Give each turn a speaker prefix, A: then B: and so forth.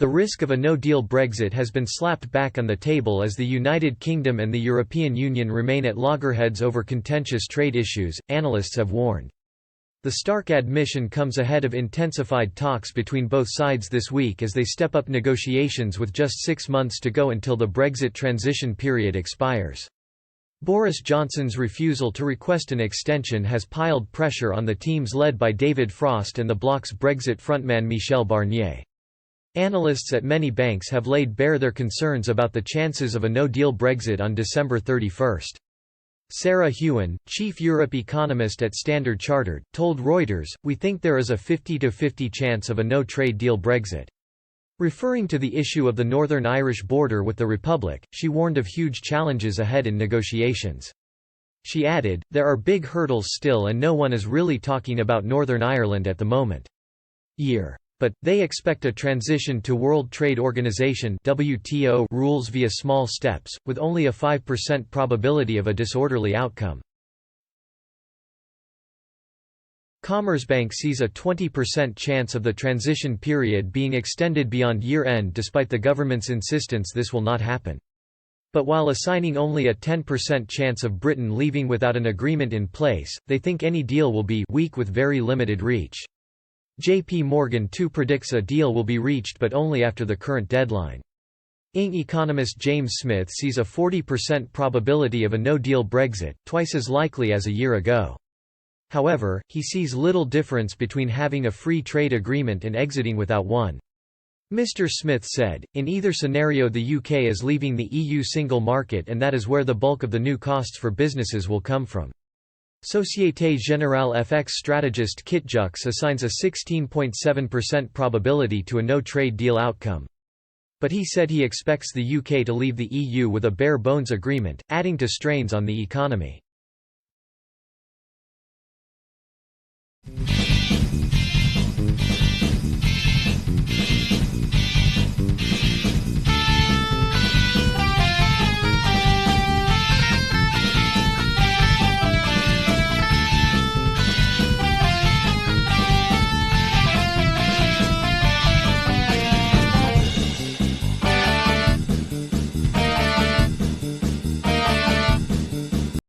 A: The risk of a no-deal Brexit has been slapped back on the table as the United Kingdom and the European Union remain at loggerheads over contentious trade issues, analysts have warned. The stark admission comes ahead of intensified talks between both sides this week as they step up negotiations with just 6 months to go until the Brexit transition period expires. Boris Johnson's refusal to request an extension has piled pressure on the teams led by David Frost and the bloc's Brexit frontman Michel Barnier. Analysts at many banks have laid bare their concerns about the chances of a no-deal Brexit on December 31. Sarah Hewen, chief Europe economist at Standard Chartered, told Reuters, "We think there is a 50-50 chance of a no-trade deal Brexit." Referring to the issue of the Northern Irish border with the Republic, she warned of huge challenges ahead in negotiations. She added, "There are big hurdles still and no one is really talking about Northern Ireland at the moment. But they expect a transition to World Trade Organization (WTO) rules via small steps, with only a 5% probability of a disorderly outcome." Commerzbank sees a 20% chance of the transition period being extended beyond year-end despite the government's insistence this will not happen. But while assigning only a 10% chance of Britain leaving without an agreement in place, they think any deal will be weak with very limited reach. JP Morgan too predicts a deal will be reached but only after the current deadline. ING economist James Smith sees a 40% probability of a no-deal Brexit, twice as likely as a year ago. However, he sees little difference between having a free trade agreement and exiting without one. Mr. Smith said, "In either scenario the UK is leaving the EU single market and that is where the bulk of the new costs for businesses will come from." Société Générale FX strategist Kit Jux assigns a 16.7% probability to a no-trade deal outcome. But he said he expects the UK to leave the EU with a bare-bones agreement, adding to strains on the economy.